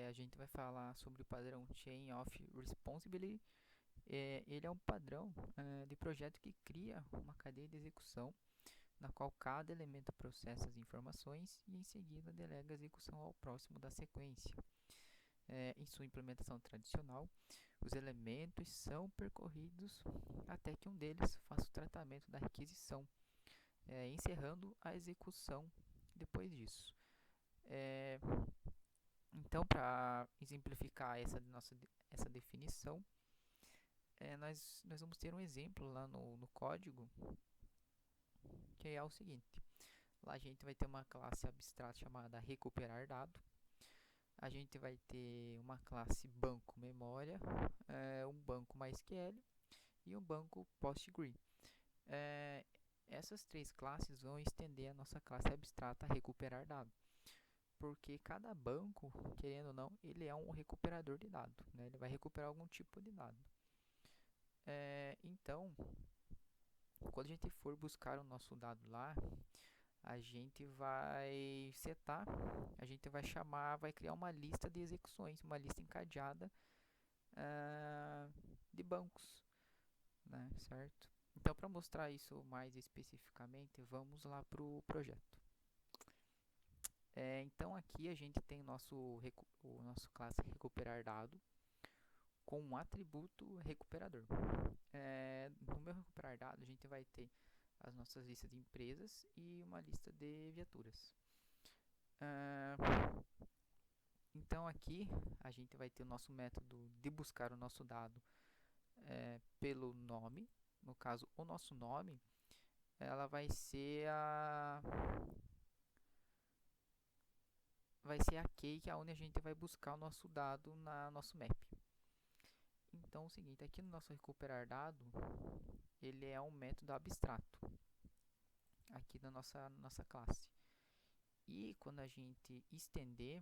A gente vai falar sobre o padrão Chain of Responsibility. Ele é um padrão de projeto que cria uma cadeia de execução na qual cada elemento processa as informações e em seguida delega a execução ao próximo da sequência. Em sua implementação tradicional, os elementos são percorridos até que um deles faça o tratamento da requisição, encerrando a execução depois disso. Então, para exemplificar essa definição, nós vamos ter um exemplo lá no código, que é o seguinte. Lá a gente vai ter uma classe abstrata chamada recuperar dado. A gente vai ter uma classe banco memória, um banco MySQL e um banco PostgreSQL. Essas três classes vão estender a nossa classe abstrata recuperar dado, porque cada banco, querendo ou não, ele é um recuperador de dado, né? Ele vai recuperar algum tipo de dado. Então, quando a gente for buscar o nosso dado lá, a gente vai setar, a gente vai chamar, vai criar uma lista de execuções, uma lista encadeada de bancos, né, certo? Então, para mostrar isso mais especificamente, vamos lá para o projeto. Então, aqui a gente tem o nosso classe recuperar dado com um atributo recuperador. No meu recuperar dado, a gente vai ter as nossas listas de empresas e uma lista de viaturas. Então aqui a gente vai ter o nosso método de buscar o nosso dado pelo nome. No caso, o nosso nome, ela vai ser a key, que é onde a gente vai buscar o nosso dado na nosso map. Então, é o seguinte, aqui no nosso recuperar dado, ele é um método abstrato aqui da nossa classe. E quando a gente estender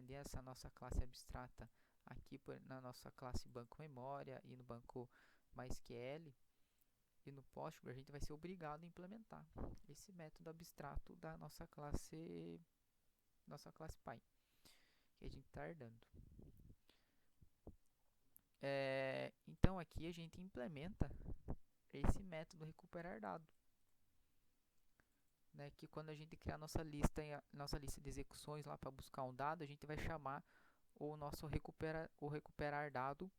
essa nossa classe abstrata aqui na nossa classe banco memória e no banco MySQL e no Postgre, a gente vai ser obrigado a implementar esse método abstrato da nossa classe Py, que a gente está herdando. Então aqui a gente implementa esse método recuperar dado, né, que quando a gente criar nossa lista de execuções lá para buscar um dado, a gente vai chamar o nosso recuperar dado,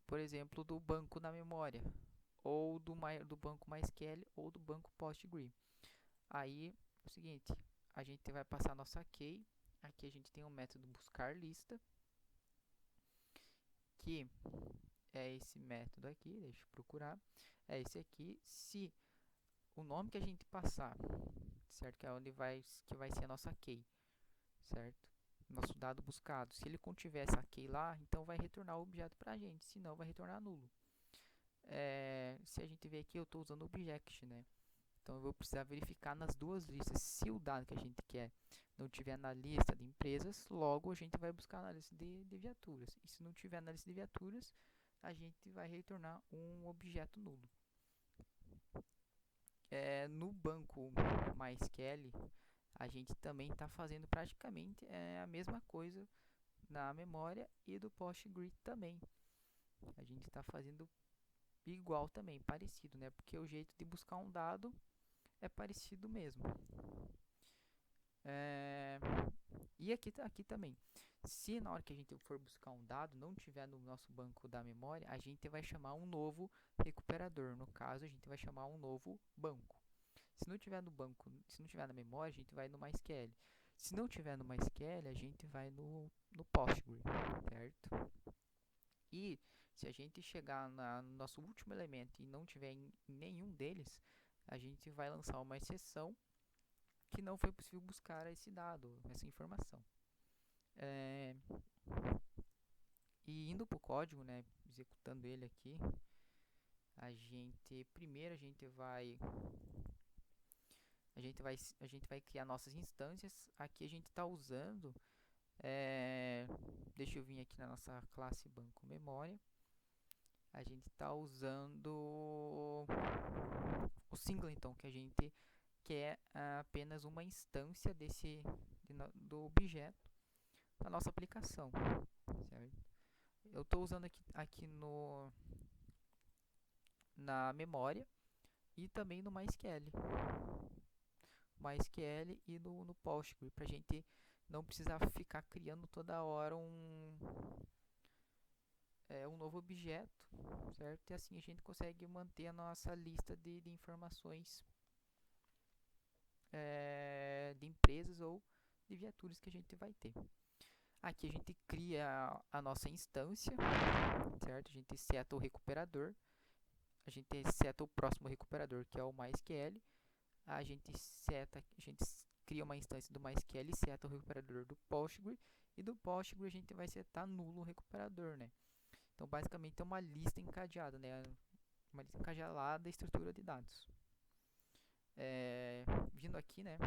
por exemplo, do banco da memória, ou do banco MySQL, ou do banco PostgreSQL. Aí é o seguinte, a gente vai passar a nossa key. Aqui a gente tem um método buscar lista, que é esse método aqui, deixa eu procurar, é esse aqui. Se o nome que a gente passar, certo, que é onde vai ser a nossa key, certo, nosso dado buscado, se ele contiver essa key lá, então vai retornar o objeto para a gente, senão vai retornar nulo. Se a gente ver aqui, eu estou usando object, né? Então eu vou precisar verificar nas duas listas se o dado que a gente quer não tiver na lista de empresas, logo a gente vai buscar na lista de viaturas. E se não tiver na lista de viaturas, a gente vai retornar um objeto nulo. No banco MySQL, a gente também está fazendo praticamente a mesma coisa na memória e do PostgreSQL também. A gente está fazendo igual também, parecido, né? Porque o jeito de buscar um dado é parecido mesmo. E aqui também, se na hora que a gente for buscar um dado não tiver no nosso banco da memória, a gente vai chamar um novo recuperador. No caso, a gente vai chamar um novo banco. Se não tiver no banco, se não tiver na memória, a gente vai no MySQL. Se não tiver no MySQL, a gente vai no PostgreSQL, certo? E se a gente chegar no nosso último elemento e não tiver em nenhum deles, a gente vai lançar uma exceção que não foi possível buscar esse dado, essa informação. E indo para o código, né, executando ele aqui, primeiro a gente vai criar nossas instâncias. Aqui a gente está usando, deixa eu vir aqui na nossa classe banco memória, a gente está usando o singleton, que a gente quer apenas uma instância do objeto da nossa aplicação, certo? Eu estou usando aqui na memória e também no MySQL e no Postgre, para a gente não precisar ficar criando toda hora um novo objeto, certo? E assim a gente consegue manter a nossa lista de informações de empresas ou de viaturas que a gente vai ter. Aqui a gente cria a nossa instância, certo? A gente seta o recuperador, a gente seta o próximo recuperador, que é o MySQL. A gente cria uma instância do MySQL e seta o recuperador do Postgre, e do Postgre a gente vai setar nulo o recuperador, né? Então basicamente é uma lista encadeada, né? Uma lista encadeada da estrutura de dados. Vindo aqui, né?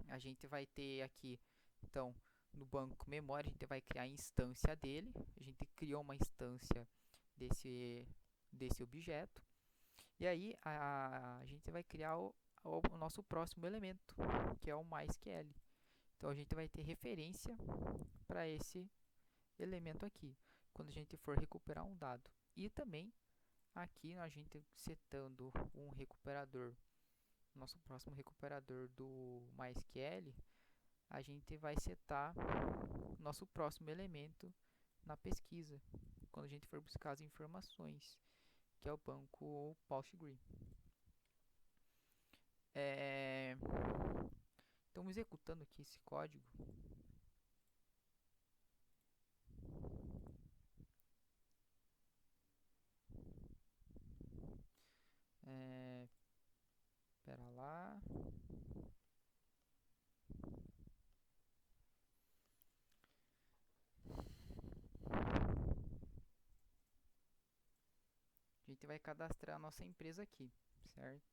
A gente vai ter aqui, então, no banco memória, a gente vai criar a instância dele. A gente criou uma instância desse objeto. E aí a gente vai criar o nosso próximo elemento, que é o MySQL. Então a gente vai ter referência para esse elemento aqui, quando a gente for recuperar um dado. E também aqui a gente setando um recuperador, nosso próximo recuperador do MySQL, a gente vai setar nosso próximo elemento na pesquisa, quando a gente for buscar as informações, que é o banco Postgre. Então, executando aqui esse código, espera lá. A gente vai cadastrar a nossa empresa aqui, certo?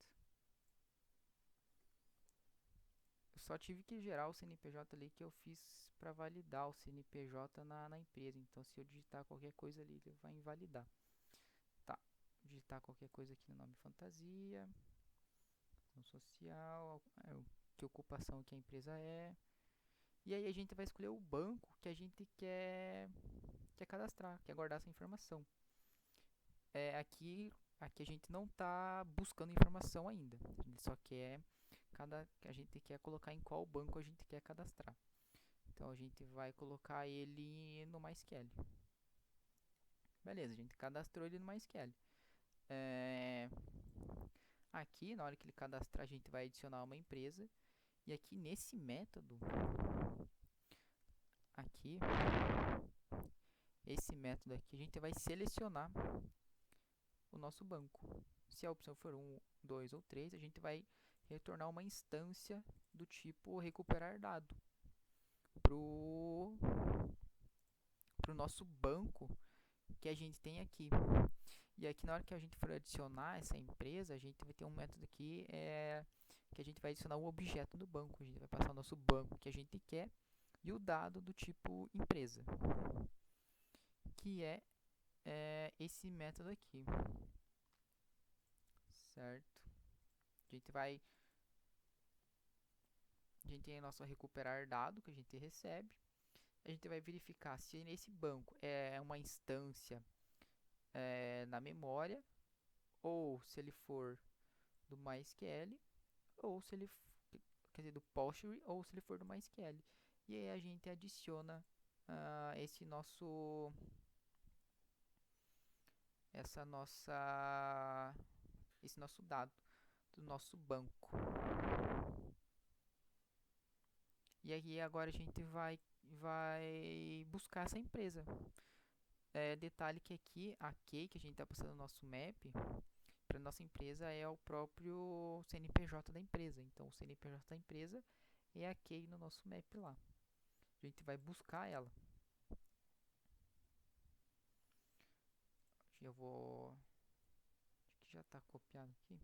Eu só tive que gerar o CNPJ ali que eu fiz para validar o CNPJ na empresa. Então, se eu digitar qualquer coisa ali, ele vai invalidar. Tá, digitar qualquer coisa aqui no nome fantasia, social, que ocupação que a empresa é. E aí a gente vai escolher o banco que a gente quer cadastrar, quer guardar essa informação. Aqui a gente não está buscando informação ainda. A gente só quer a gente quer colocar em qual banco a gente quer cadastrar. Então a gente vai colocar ele no MySQL. Beleza, a gente cadastrou ele no MySQL. Aqui, na hora que ele cadastrar, a gente vai adicionar uma empresa. E aqui nesse método, aqui, esse método aqui, a gente vai selecionar o nosso banco. Se a opção for 1, 2 ou 3, a gente vai retornar uma instância do tipo recuperar dado pro nosso banco que a gente tem aqui. E aqui na hora que a gente for adicionar essa empresa, a gente vai ter um método aqui que a gente vai adicionar o objeto do banco. A gente vai passar o nosso banco que a gente quer e o dado do tipo empresa, que é esse método aqui, certo? A gente tem nosso recuperar dado que a gente recebe. A gente vai verificar se nesse banco é uma instância na memória, ou se ele for do MySQL, ou se ele quer dizer, do Postgre, ou se ele for do MySQL. E aí a gente adiciona esse nosso dado do nosso banco. E aí agora a gente vai buscar essa empresa. Detalhe que aqui a key que a gente está passando no nosso map para nossa empresa é o próprio CNPJ da empresa. Então o CNPJ da empresa é a key no nosso map lá. A gente vai buscar ela. Eu vou... Acho que já está copiado aqui.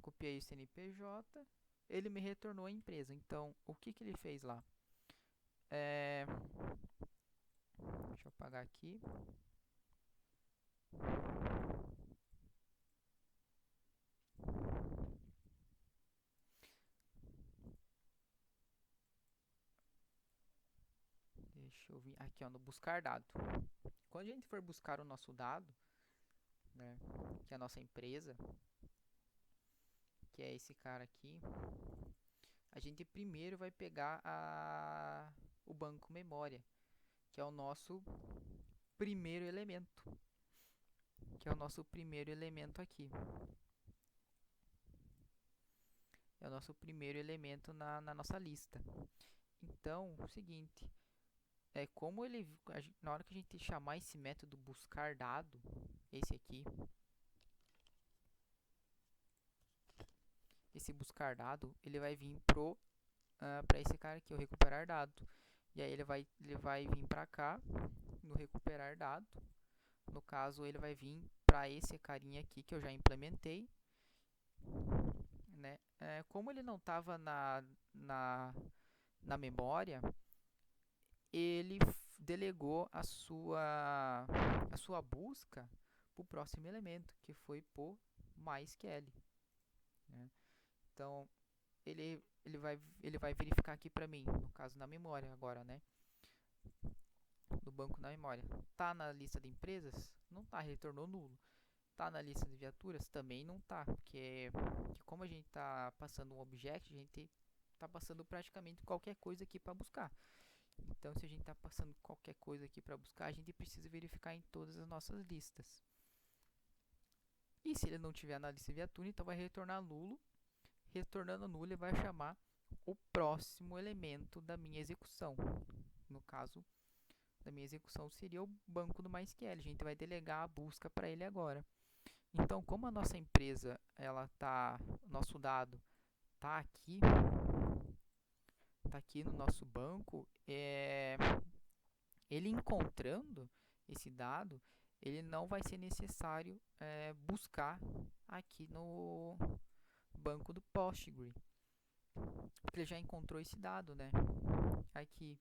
Copiei o CNPJ. Ele me retornou a empresa. Então, o que ele fez lá? Deixa eu apagar aqui. Deixa eu vir aqui, ó, no buscar dado. Quando a gente for buscar o nosso dado, né, que é a nossa empresa, que é esse cara aqui, a gente primeiro vai pegar o banco memória, que é o nosso primeiro elemento, aqui. É o nosso primeiro elemento na nossa lista. Então, o seguinte, como na hora que a gente chamar esse método buscar dado, esse buscar dado, ele vai vir para esse cara aqui, o recuperar dado. E aí ele vai vir para cá no recuperar dado. No caso, ele vai vir para esse carinha aqui que eu já implementei, né? Como ele não estava na memória, ele delegou a sua busca para o próximo elemento, que foi por MySQL, né? Então, ele vai verificar aqui para mim, no caso na memória agora, né? No banco na memória. Tá na lista de empresas? Não tá, retornou nulo. Tá na lista de viaturas? Também não tá, porque como a gente tá passando um object, a gente tá passando praticamente qualquer coisa aqui para buscar. Então, se a gente está passando qualquer coisa aqui para buscar, a gente precisa verificar em todas as nossas listas. E se ele não tiver na lista de viatura, então vai retornar nulo. Retornando nulo, ele vai chamar o próximo elemento da minha execução. No caso, da minha execução seria o banco do MySQL. A gente vai delegar a busca para ele agora. Então, como a nossa empresa, nosso dado está aqui no nosso banco, ele encontrando esse dado, ele não vai ser necessário buscar aqui no banco do Postgre, porque ele já encontrou esse dado, né? Aqui,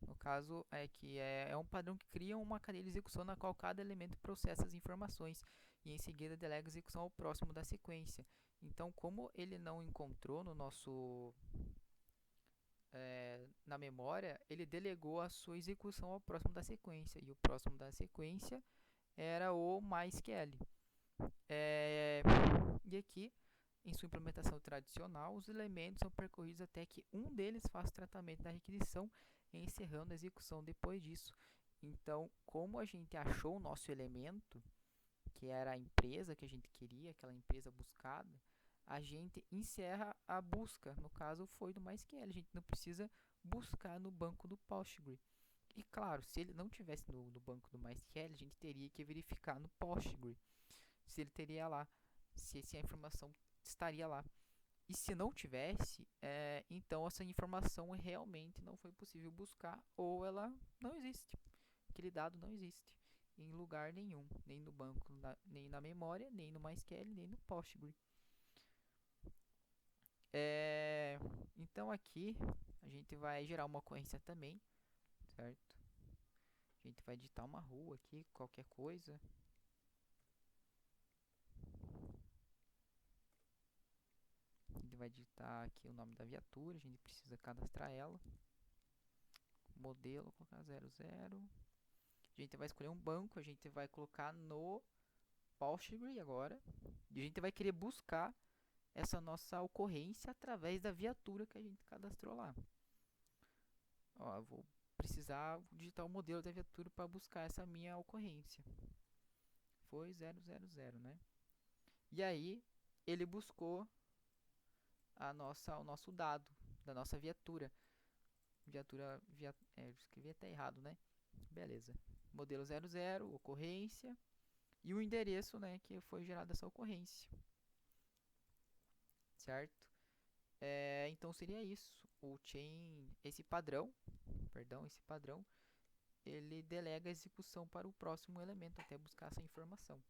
no caso, é um padrão que cria uma cadeia de execução na qual cada elemento processa as informações e em seguida delega a execução ao próximo da sequência. Então, como ele não encontrou no nosso na memória, ele delegou a sua execução ao próximo da sequência, e o próximo da sequência era o MySQL. E aqui, em sua implementação tradicional, os elementos são percorridos até que um deles faça o tratamento da requisição, encerrando a execução depois disso. Então, como a gente achou o nosso elemento, que era a empresa que a gente queria, aquela empresa buscada, a gente encerra a busca. No caso, foi do MySQL. A gente não precisa buscar no banco do Postgre. E claro, se ele não tivesse no banco do MySQL, a gente teria que verificar no Postgre se ele teria lá, se a informação estaria lá. E se não tivesse, então essa informação realmente não foi possível buscar, ou ela não existe. Aquele dado não existe em lugar nenhum, nem no banco, nem na memória, nem no MySQL, nem no Postgre. Então aqui a gente vai gerar uma ocorrência também, certo? A gente vai digitar uma rua aqui, qualquer coisa. A gente vai digitar aqui o nome da viatura, a gente precisa cadastrar ela. Modelo, colocar 00. A gente vai escolher um banco, a gente vai colocar no Postgre agora. E a gente vai querer buscar essa nossa ocorrência através da viatura que a gente cadastrou lá. Ó, eu vou precisar digitar o modelo da viatura para buscar essa minha ocorrência. Foi 000, né? E aí, ele buscou o nosso dado da nossa viatura. Escrevi até errado, né? Beleza. Modelo 00, ocorrência e o endereço, né, que foi gerada essa ocorrência. Certo? Então seria isso. Esse padrão, ele delega a execução para o próximo elemento até buscar essa informação.